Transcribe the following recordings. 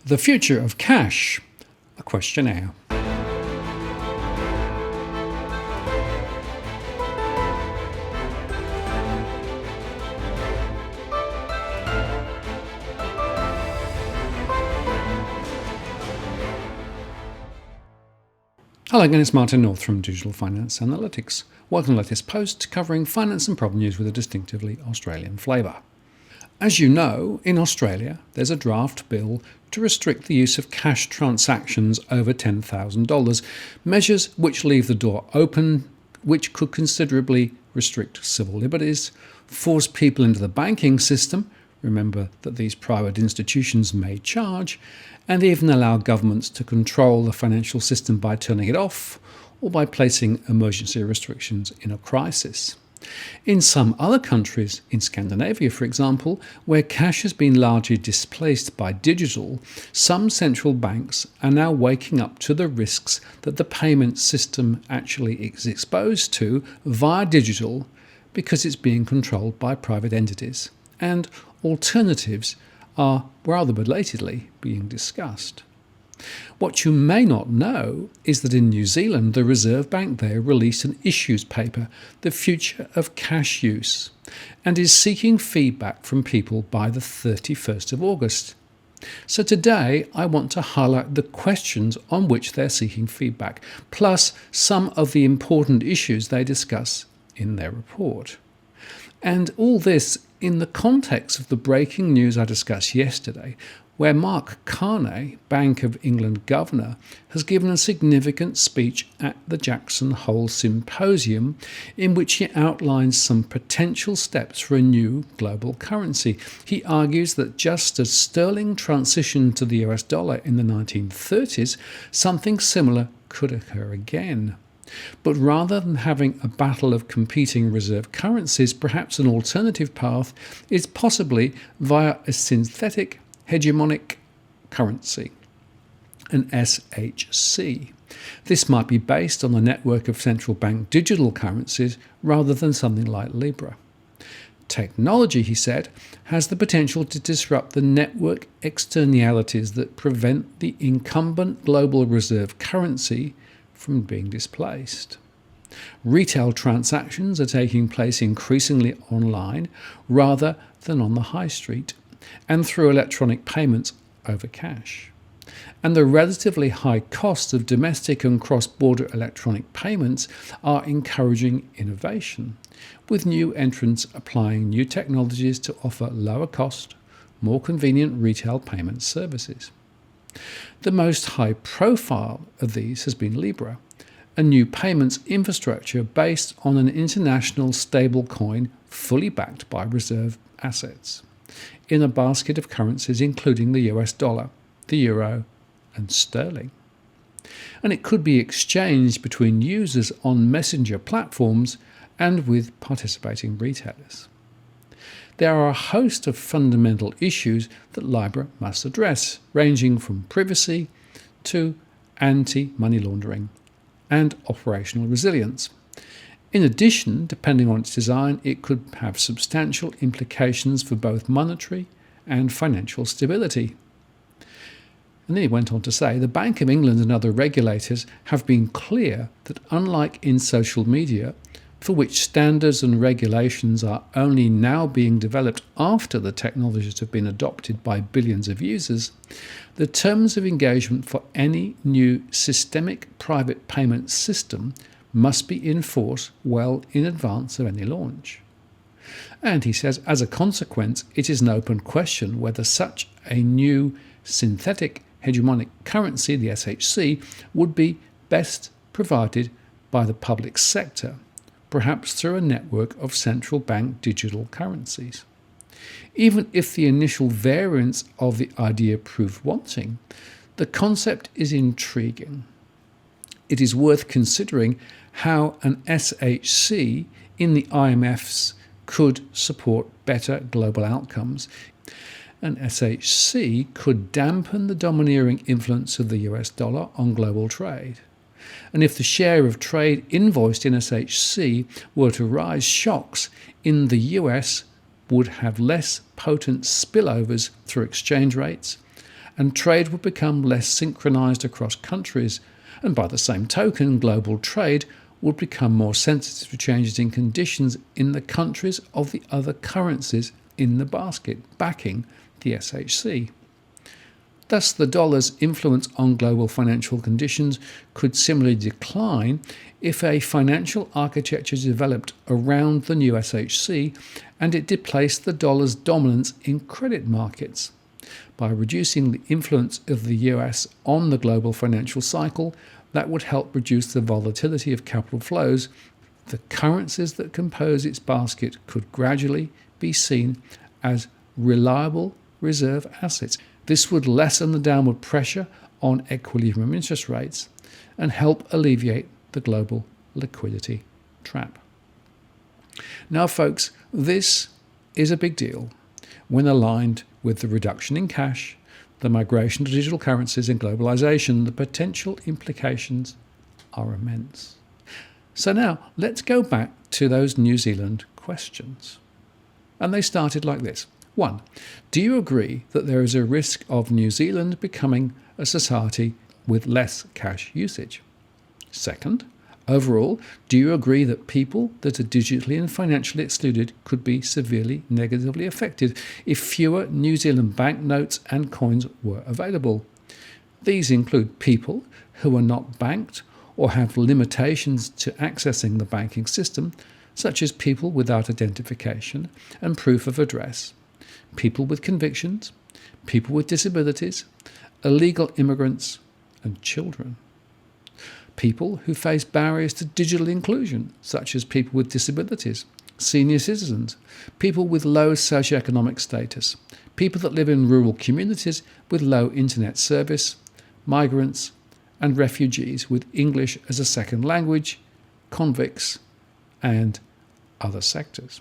The Future of Cash, a Questionnaire. Hello again, it's Martin North from Digital Finance Analytics. Welcome to the latest post covering finance and problem news with a distinctively Australian flavour. As you know, in Australia, there's a draft bill to restrict the use of cash transactions over $10,000, measures which leave the door open, which could considerably restrict civil liberties, force people into the banking system, remember that these private institutions may charge, and even allow governments to control the financial system by turning it off or by placing emergency restrictions in a crisis. In some other countries, in Scandinavia for example, where cash has been largely displaced by digital, some central banks are now waking up to the risks that the payment system actually is exposed to via digital because it's being controlled by private entities, and alternatives are rather belatedly being discussed. What you may not know is that in New Zealand, the Reserve Bank there released an issues paper, The Future of Cash Use, and is seeking feedback from people by the 31st of August. So today, I want to highlight the questions on which they're seeking feedback, plus some of the important issues they discuss in their report. And all this in the context of the breaking news I discussed yesterday, where Mark Carney, Bank of England Governor, has given a significant speech at the Jackson Hole Symposium in which he outlines some potential steps for a new global currency. He argues that just as sterling transitioned to the US dollar in the 1930s, something similar could occur again. But rather than having a battle of competing reserve currencies, perhaps an alternative path is possibly via a synthetic hegemonic currency, an SHC. This might be based on a network of central bank digital currencies rather than something like Libra. Technology, he said, has the potential to disrupt the network externalities that prevent the incumbent global reserve currency from being displaced. Retail transactions are taking place increasingly online rather than on the high street, and through electronic payments over cash. And the relatively high costs of domestic and cross-border electronic payments are encouraging innovation, with new entrants applying new technologies to offer lower cost, more convenient retail payment services. The most high-profile of these has been Libra, a new payments infrastructure based on an international stablecoin fully backed by reserve assets, in a basket of currencies including the US dollar, the euro, and sterling. And it could be exchanged between users on messenger platforms and with participating retailers. There are a host of fundamental issues that Libra must address, ranging from privacy to anti-money laundering and operational resilience. In addition, depending on its design, it could have substantial implications for both monetary and financial stability. And then he went on to say, the Bank of England and other regulators have been clear that unlike in social media, for which standards and regulations are only now being developed after the technologies have been adopted by billions of users, the terms of engagement for any new systemic private payment system must be enforced well in advance of any launch. And he says, as a consequence, it is an open question whether such a new synthetic hegemonic currency, the SHC, would be best provided by the public sector, perhaps through a network of central bank digital currencies. Even if the initial variants of the idea prove wanting, the concept is intriguing. It is worth considering how an SHC in the IMF's could support better global outcomes. An SHC could dampen the domineering influence of the US dollar on global trade. And if the share of trade invoiced in SHC were to rise, shocks in the US would have less potent spillovers through exchange rates, and trade would become less synchronised across countries, and by the same token, global trade would become more sensitive to changes in conditions in the countries of the other currencies in the basket backing the SHC. Thus, the dollar's influence on global financial conditions could similarly decline if a financial architecture developed around the new SHC and it displaced the dollar's dominance in credit markets. By reducing the influence of the US on the global financial cycle, that would help reduce the volatility of capital flows. The currencies that compose its basket could gradually be seen as reliable reserve assets. This would lessen the downward pressure on equilibrium interest rates and help alleviate the global liquidity trap. Now, folks, this is a big deal when aligned with the reduction in cash, the migration to digital currencies, and globalization. The potential implications are immense. So now let's go back to those New Zealand questions. And they started like this. 1. Do you agree that there is a risk of New Zealand becoming a society with less cash usage? 2. Overall, do you agree that people that are digitally and financially excluded could be severely negatively affected if fewer New Zealand banknotes and coins were available? These include people who are not banked or have limitations to accessing the banking system, such as people without identification and proof of address, people with convictions, people with disabilities, illegal immigrants, and children. People who face barriers to digital inclusion, such as people with disabilities, senior citizens, people with low socioeconomic status, people that live in rural communities with low internet service, migrants, and refugees with English as a second language, convicts, and other sectors.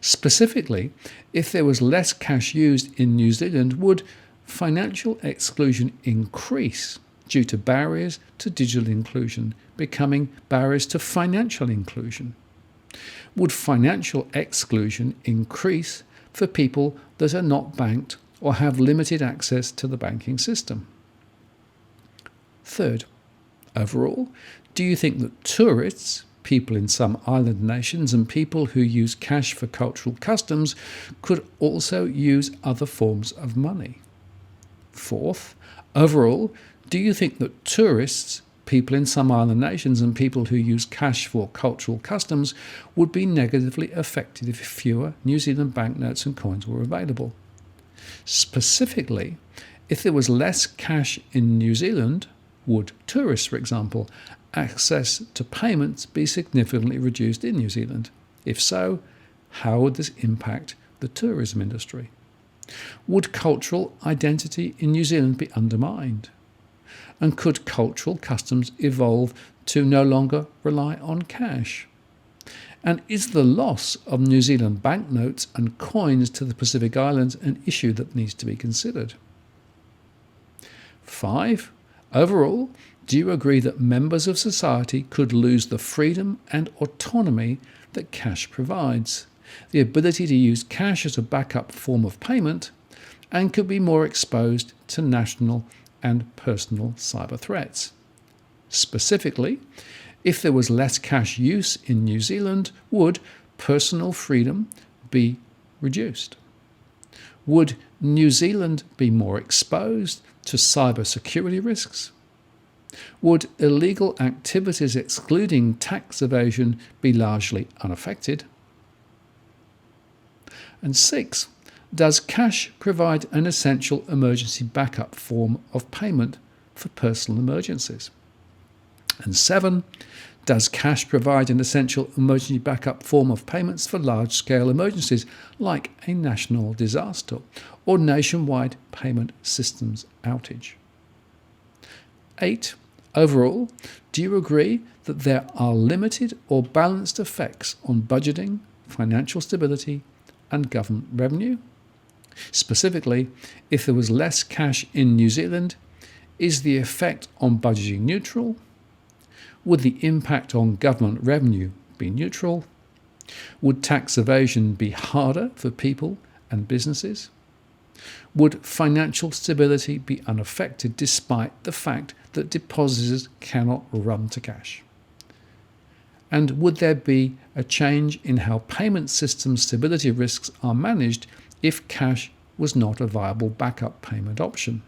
Specifically, if there was less cash used in New Zealand, would financial exclusion increase due to barriers to digital inclusion becoming barriers to financial inclusion? Would financial exclusion increase for people that are not banked or have limited access to the banking system? 3. Overall, do you think that tourists, people in some island nations, and people who use cash for cultural customs could also use other forms of money? 4. Overall, do you think that tourists, people in some island nations, and people who use cash for cultural customs would be negatively affected if fewer New Zealand banknotes and coins were available? Specifically, if there was less cash in New Zealand, would tourists, for example, access to payments be significantly reduced in New Zealand? If so, how would this impact the tourism industry? Would cultural identity in New Zealand be undermined? And could cultural customs evolve to no longer rely on cash? And is the loss of New Zealand banknotes and coins to the Pacific Islands an issue that needs to be considered? 5. Overall, do you agree that members of society could lose the freedom and autonomy that cash provides, the ability to use cash as a backup form of payment, and could be more exposed to national and personal cyber threats? Specifically, if there was less cash use in New Zealand, would personal freedom be reduced? Would New Zealand be more exposed to cyber security risks? Would illegal activities excluding tax evasion be largely unaffected? And 6. Does cash provide an essential emergency backup form of payment for personal emergencies? And 7. Does cash provide an essential emergency backup form of payments for large-scale emergencies like a national disaster or nationwide payment systems outage? 8. Overall, do you agree that there are limited or balanced effects on budgeting, financial stability, and government revenue? Specifically, if there was less cash in New Zealand, is the effect on budgeting neutral? Would the impact on government revenue be neutral? Would tax evasion be harder for people and businesses? Would financial stability be unaffected despite the fact that depositors cannot run to cash? And would there be a change in how payment system stability risks are managed if cash was not a viable backup payment option?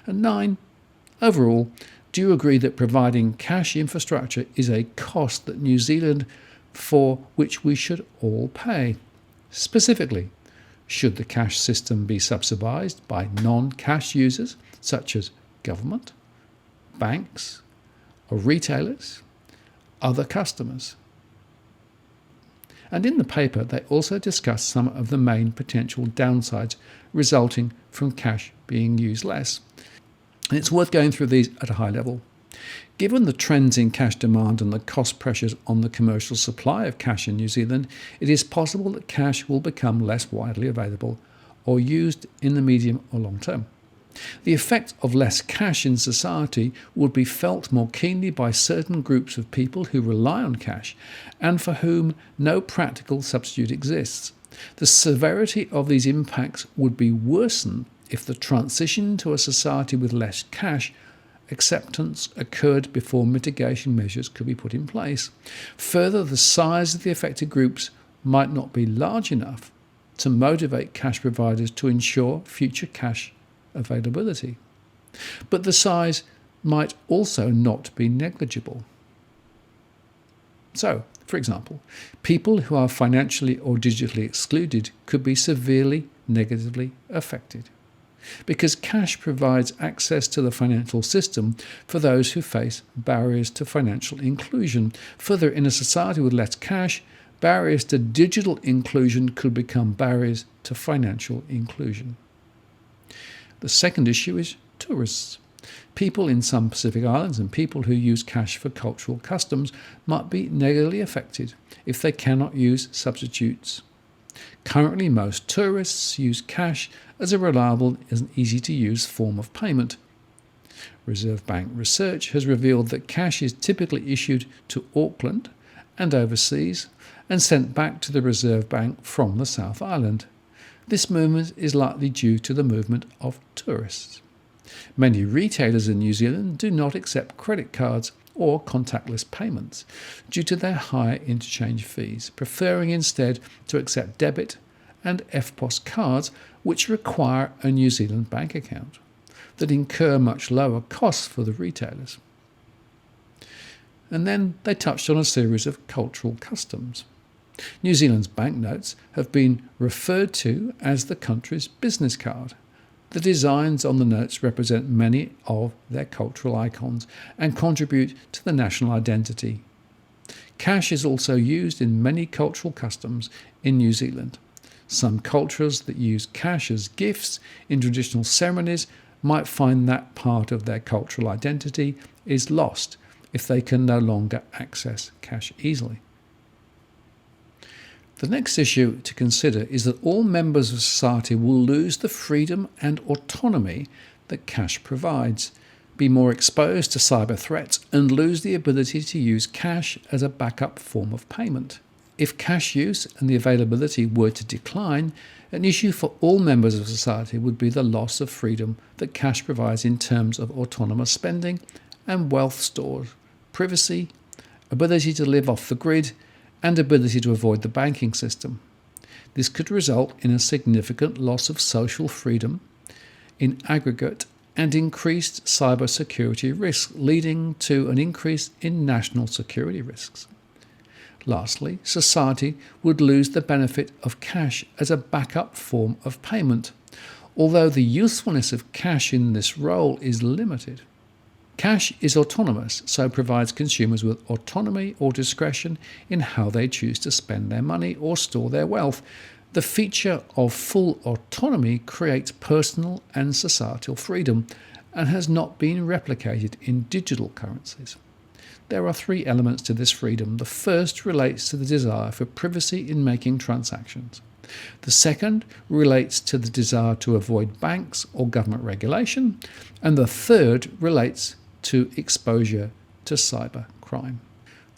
And 9, overall, do you agree that providing cash infrastructure is a cost that New Zealand for which we should all pay? Specifically, should the cash system be subsidised by non-cash users such as government, banks, or retailers, other customers? And in the paper, they also discuss some of the main potential downsides resulting from cash being used less. And it's worth going through these at a high level. Given the trends in cash demand and the cost pressures on the commercial supply of cash in New Zealand, it is possible that cash will become less widely available or used in the medium or long term. The effect of less cash in society would be felt more keenly by certain groups of people who rely on cash and for whom no practical substitute exists. The severity of these impacts would be worsened if the transition to a society with less cash acceptance occurred before mitigation measures could be put in place. Further, the size of the affected groups might not be large enough to motivate cash providers to ensure future cash availability. But the size might also not be negligible. So, for example, people who are financially or digitally excluded could be severely negatively affected, because cash provides access to the financial system for those who face barriers to financial inclusion. Further, in a society with less cash, barriers to digital inclusion could become barriers to financial inclusion. The second issue is tourists. People in some Pacific islands and people who use cash for cultural customs might be negatively affected if they cannot use substitutes. Currently, most tourists use cash as a reliable and easy-to-use form of payment. Reserve Bank research has revealed that cash is typically issued to Auckland and overseas and sent back to the Reserve Bank from the South Island. This movement is likely due to the movement of tourists. Many retailers in New Zealand do not accept credit cards or contactless payments due to their high interchange fees, preferring instead to accept debit and EFTPOS cards, which require a New Zealand bank account, that incur much lower costs for the retailers. And then they touched on a series of cultural customs. New Zealand's banknotes have been referred to as the country's business card. The designs on the notes represent many of their cultural icons and contribute to the national identity. Cash is also used in many cultural customs in New Zealand. Some cultures that use cash as gifts in traditional ceremonies might find that part of their cultural identity is lost if they can no longer access cash easily. The next issue to consider is that all members of society will lose the freedom and autonomy that cash provides, be more exposed to cyber threats, and lose the ability to use cash as a backup form of payment. If cash use and the availability were to decline, an issue for all members of society would be the loss of freedom that cash provides in terms of autonomous spending and wealth stored, privacy, ability to live off the grid, and ability to avoid the banking system. This could result in a significant loss of social freedom in aggregate and increased cyber security risks, leading to an increase in national security risks. Lastly, society would lose the benefit of cash as a backup form of payment, although the usefulness of cash in this role is limited. Cash is autonomous, so provides consumers with autonomy or discretion in how they choose to spend their money or store their wealth. The feature of full autonomy creates personal and societal freedom and has not been replicated in digital currencies. There are 3 elements to this freedom. The first relates to the desire for privacy in making transactions. The second relates to the desire to avoid banks or government regulation. And the third relates to exposure to cyber crime.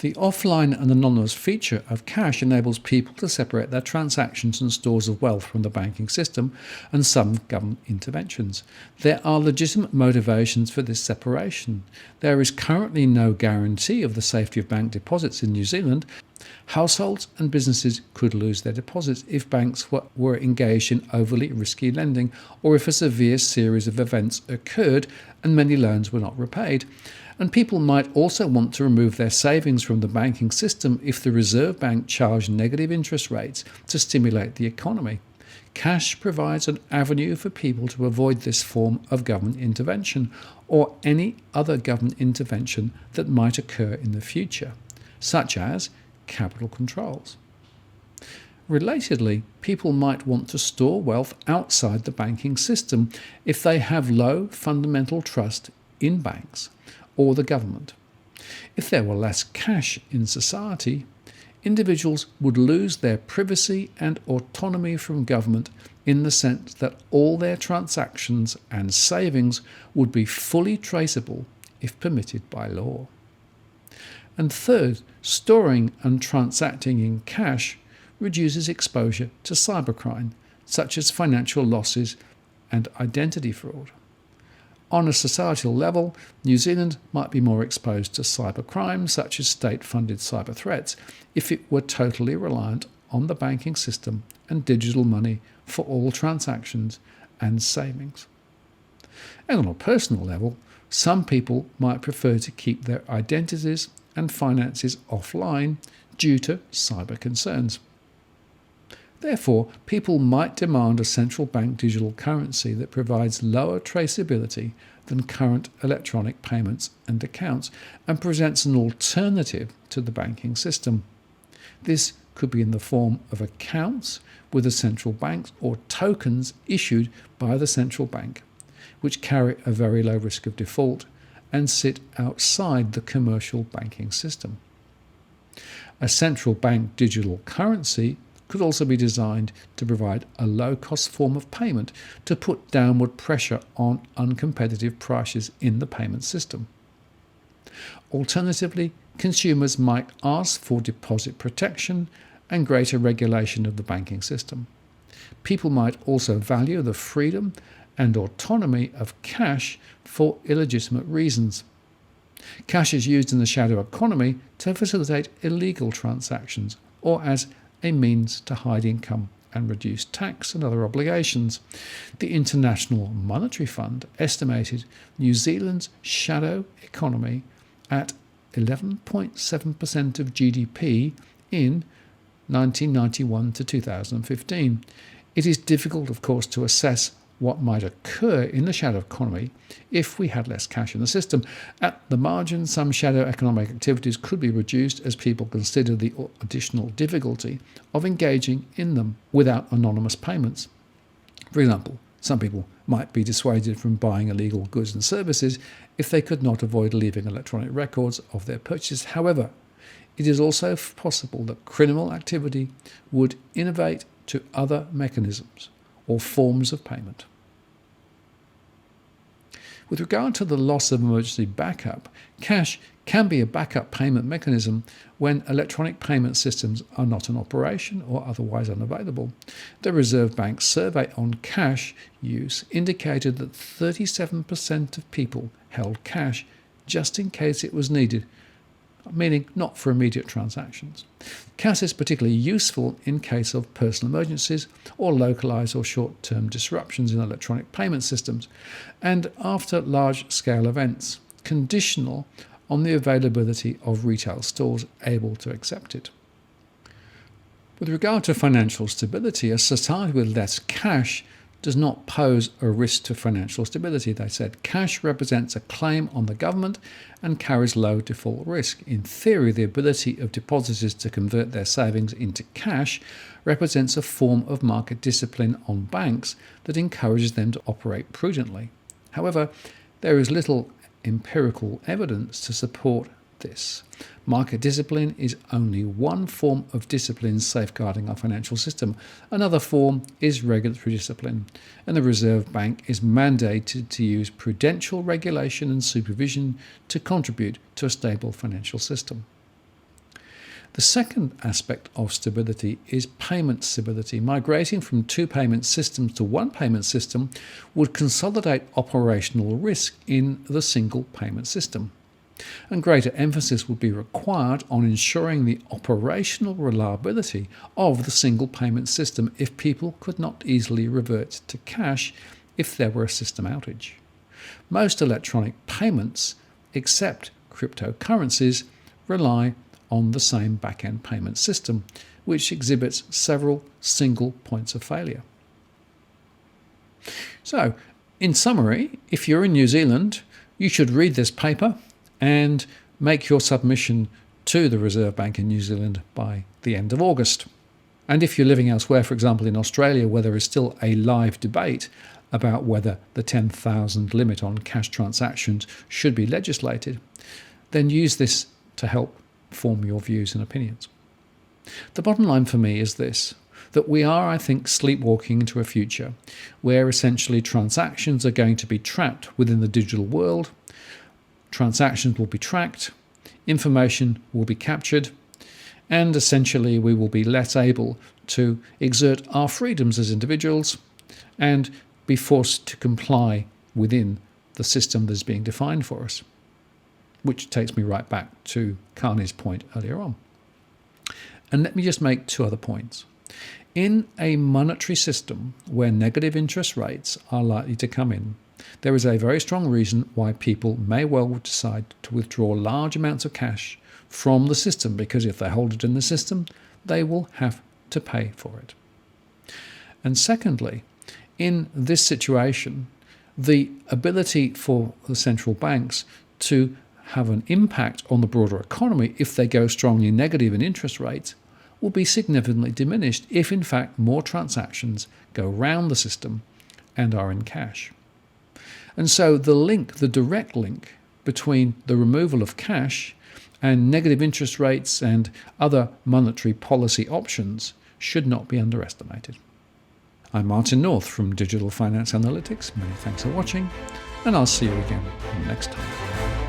The offline and anonymous feature of cash enables people to separate their transactions and stores of wealth from the banking system and some government interventions. There are legitimate motivations for this separation. There is currently no guarantee of the safety of bank deposits in New Zealand. Households and businesses could lose their deposits if banks were engaged in overly risky lending, or if a severe series of events occurred and many loans were not repaid. And people might also want to remove their savings from the banking system if the Reserve Bank charged negative interest rates to stimulate the economy. Cash provides an avenue for people to avoid this form of government intervention or any other government intervention that might occur in the future, such as capital controls. Relatedly, people might want to store wealth outside the banking system if they have low fundamental trust in banks or the government. If there were less cash in society, individuals would lose their privacy and autonomy from government in the sense that all their transactions and savings would be fully traceable if permitted by law. And third, storing and transacting in cash reduces exposure to cybercrime, such as financial losses and identity fraud. On a societal level, New Zealand might be more exposed to cybercrime, such as state-funded cyber threats, if it were totally reliant on the banking system and digital money for all transactions and savings. And on a personal level, some people might prefer to keep their identities and finances offline due to cyber concerns. Therefore, people might demand a central bank digital currency that provides lower traceability than current electronic payments and accounts and presents an alternative to the banking system. This could be in the form of accounts with the central banks or tokens issued by the central bank, which carry a very low risk of default and sit outside the commercial banking system. A central bank digital currency could also be designed to provide a low-cost form of payment to put downward pressure on uncompetitive prices in the payment system. Alternatively, consumers might ask for deposit protection and greater regulation of the banking system. People might also value the freedom and autonomy of cash for illegitimate reasons. Cash is used in the shadow economy to facilitate illegal transactions or as a means to hide income and reduce tax and other obligations. The International Monetary Fund estimated New Zealand's shadow economy at 11.7% of GDP in 1991 to 2015. It is difficult, of course, to assess what might occur in the shadow economy if we had less cash in the system. At the margin, some shadow economic activities could be reduced as people consider the additional difficulty of engaging in them without anonymous payments. For example, some people might be dissuaded from buying illegal goods and services if they could not avoid leaving electronic records of their purchases. However, it is also possible that criminal activity would innovate to other mechanisms or forms of payment. With regard to the loss of emergency backup, cash can be a backup payment mechanism when electronic payment systems are not in operation or otherwise unavailable. The Reserve Bank's survey on cash use indicated that 37% of people held cash just in case it was needed, meaning not for immediate transactions. Cash is particularly useful in case of personal emergencies or localised or short-term disruptions in electronic payment systems, and after large-scale events, conditional on the availability of retail stores able to accept it. With regard to financial stability, a society with less cash does not pose a risk to financial stability. They said cash represents a claim on the government and carries low default risk. In theory, the ability of depositors to convert their savings into cash represents a form of market discipline on banks that encourages them to operate prudently. However, there is little empirical evidence to support this. Market discipline is only one form of discipline safeguarding our financial system. Another form is regulatory discipline, and the Reserve Bank is mandated to use prudential regulation and supervision to contribute to a stable financial system. The second aspect of stability is payment stability. Migrating from two payment systems to one payment system would consolidate operational risk in the single payment system. And greater emphasis would be required on ensuring the operational reliability of the single payment system if people could not easily revert to cash if there were a system outage. Most electronic payments, except cryptocurrencies, rely on the same back-end payment system, which exhibits several single points of failure. So, in summary, if you're in New Zealand, you should read this paper and make your submission to the Reserve Bank in New Zealand by the end of August. And if you're living elsewhere, for example in Australia, where there is still a live debate about whether the 10,000 limit on cash transactions should be legislated, then use this to help form your views and opinions. The bottom line for me is this, that we are, I think, sleepwalking into a future where essentially transactions are going to be trapped within the digital world. Transactions will be tracked, information will be captured, and essentially we will be less able to exert our freedoms as individuals and be forced to comply within the system that is being defined for us. Which takes me right back to Carney's point earlier on. And let me just make two other points. In a monetary system where negative interest rates are likely to come in, there is a very strong reason why people may well decide to withdraw large amounts of cash from the system, because if they hold it in the system, they will have to pay for it. And secondly, in this situation, the ability for the central banks to have an impact on the broader economy if they go strongly negative in interest rates will be significantly diminished if in fact more transactions go round the system and are in cash. And so the direct link between the removal of cash and negative interest rates and other monetary policy options should not be underestimated. I'm Martin North from Digital Finance Analytics. Many thanks for watching, and I'll see you again next time.